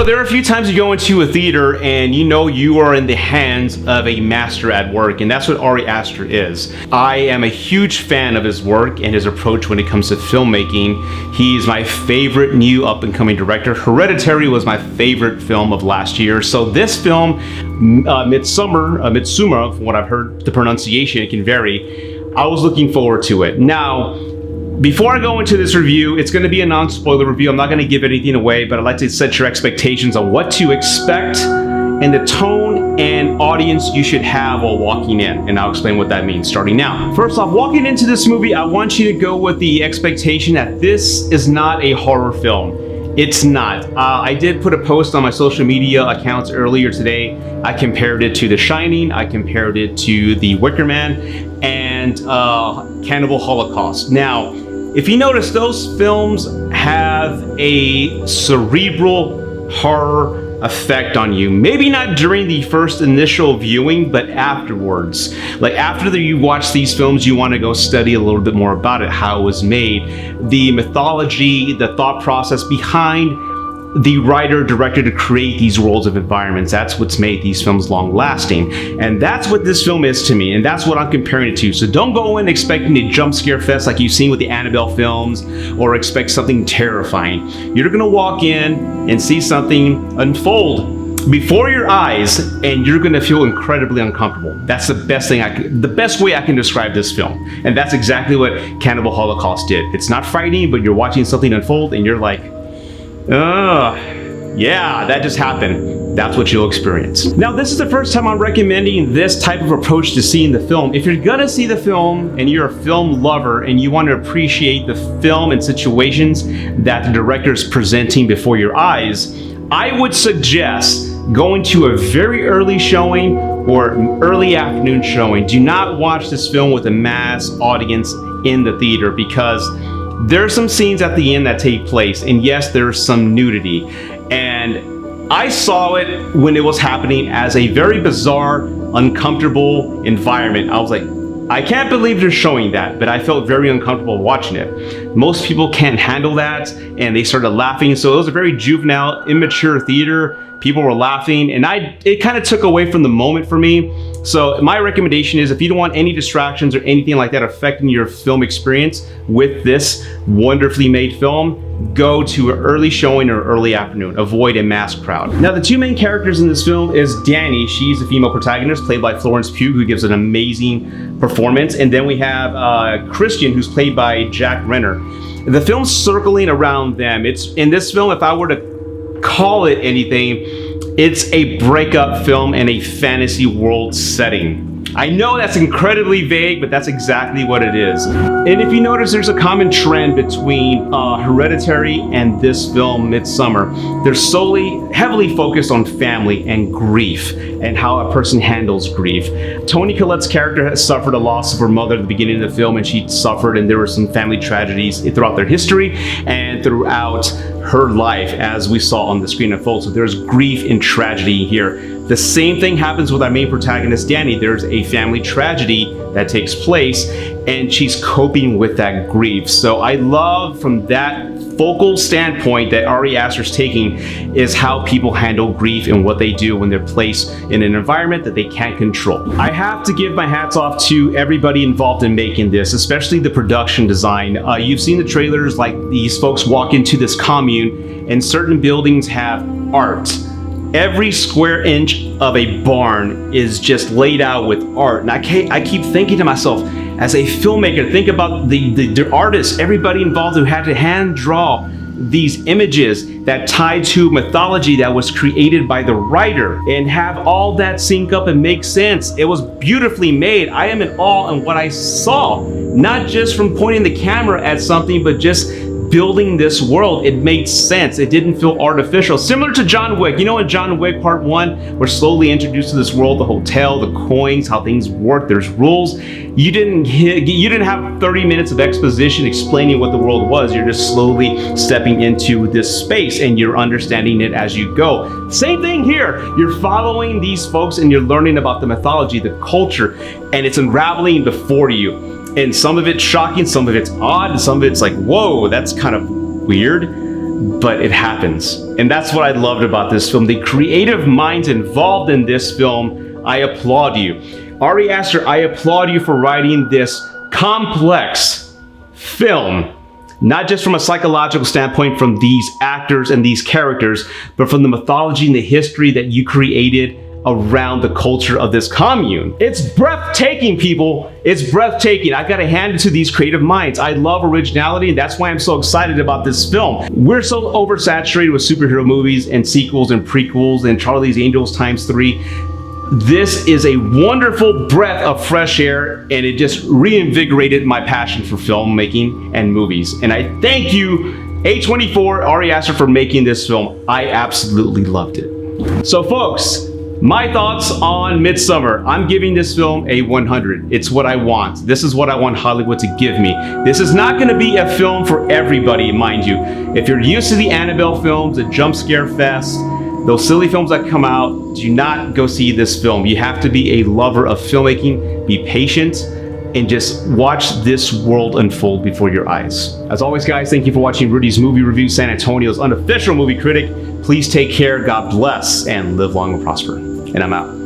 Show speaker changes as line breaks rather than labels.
There are a few times you go into a theater and you know you are in the hands of a master at work, and that's what Ari Aster is. I am a huge fan of his work and his approach when it comes to filmmaking. He's my favorite new up-and-coming director. Hereditary was my favorite film of last year. So this film, Midsommar, from what I've heard, the pronunciation, it can vary. I was looking forward to it. Now, before I go into this review, it's going to be a non-spoiler review. I'm not going to give anything away, but I'd like to set your expectations on what to expect and the tone and audience you should have while walking in. And I'll explain what that means starting now. First off, walking into this movie, I want you to go with the expectation that this is not a horror film. It's not. I did put a post on my social media accounts earlier today. I compared it to The Shining, I compared it to The Wicker Man, and Cannibal Holocaust. Now, if you notice, those films have a cerebral horror effect on you. Maybe not during the first initial viewing, but afterwards. Like after you watch these films, you want to go study a little bit more about it, how it was made, the mythology, the thought process behind the writer director to create these worlds of environments. That's what's made these films long lasting. And that's what this film is to me. And that's what I'm comparing it to. So don't go in expecting a jump scare fest like you've seen with the Annabelle films, or expect something terrifying. You're gonna walk in and see something unfold before your eyes, and you're gonna feel incredibly uncomfortable. That's the best way I can describe this film. And that's exactly what Cannibal Holocaust did. It's not frightening, but you're watching something unfold and you're like, oh, yeah, that just happened. That's what you'll experience. Now, this is the first time I'm recommending this type of approach to seeing the film. If you're gonna see the film and you're a film lover and you want to appreciate the film and situations that the director is presenting before your eyes, I would suggest going to a very early showing or an early afternoon showing. Do not watch this film with a mass audience in the theater, because there are some scenes at the end that take place, and yes, there's some nudity. And I saw it when it was happening as a very bizarre, uncomfortable environment. I was like, I can't believe they're showing that, but I felt very uncomfortable watching it. Most people can't handle that, and they started laughing. So it was a very juvenile, immature theater. People were laughing, and it kind of took away from the moment for me. So my recommendation is, if you don't want any distractions or anything like that affecting your film experience with this wonderfully made film, go to an early showing or early afternoon. Avoid a mass crowd. Now, the two main characters in this film is Danny. She's the female protagonist, played by Florence Pugh, who gives an amazing performance. And then we have Christian, who's played by Jack Renner. The film's circling around them. It's in this film, if I were to call it anything, it's a breakup film in a fantasy world setting. I know that's incredibly vague, but that's exactly what it is. And if you notice, there's a common trend between Hereditary and this film, Midsommar. They're heavily focused on family and grief and how a person handles grief. Toni Collette's character has suffered a loss of her mother at the beginning of the film, and she suffered, and there were some family tragedies throughout their history and throughout her life, as we saw on the screen unfold. So there's grief and tragedy here. The same thing happens with our main protagonist, Danny. There's a family tragedy that takes place, and she's coping with that grief. So I love, from that focal standpoint that Ari Aster's taking, is how people handle grief and what they do when they're placed in an environment that they can't control. I have to give my hats off to everybody involved in making this, especially the production design. You've seen the trailers, like these folks walk into this commune and certain buildings have art. Every square inch of a barn is just laid out with art. And I keep thinking to myself, as a filmmaker, think about the artists, everybody involved who had to hand draw these images that tie to mythology that was created by the writer, and have all that sync up and make sense. It was beautifully made. I am in awe in what I saw, not just from pointing the camera at something, but just building this world. It made sense. It didn't feel artificial. Similar to John Wick. You know, in John Wick Part 1, we're slowly introduced to this world, the hotel, the coins, how things work, there's rules. You didn't have 30 minutes of exposition explaining what the world was. You're just slowly stepping into this space and you're understanding it as you go. Same thing here. You're following these folks and you're learning about the mythology, the culture, and it's unraveling before you. And some of it's shocking, some of it's odd, and some of it's like, whoa, that's kind of weird. but it happens. And that's what I loved about this film. The creative minds involved in this film, I applaud you. Ari Aster, I applaud you for writing this complex film, not just from a psychological standpoint from these actors and these characters, but from the mythology and the history that you created around the culture of this commune. It's breathtaking, people. It's breathtaking. I gotta hand it to these creative minds. I love originality, and that's why I'm so excited about this film. We're so oversaturated with superhero movies and sequels and prequels and Charlie's Angels ×3. This is a wonderful breath of fresh air, and it just reinvigorated my passion for filmmaking and movies. And I thank you, A24, Ari Aster, for making this film. I absolutely loved it. So folks, my thoughts on Midsommar. I'm giving this film a 100. It's what I want. This is what I want Hollywood to give me. This is not going to be a film for everybody, mind you. If you're used to the Annabelle films, the jump scare fest, those silly films that come out, do not go see this film. You have to be a lover of filmmaking, be patient, and just watch this world unfold before your eyes. As always, guys, thank you for watching Rudy's Movie Review, San Antonio's unofficial movie critic. Please take care, God bless, and live long and prosper. And I'm out.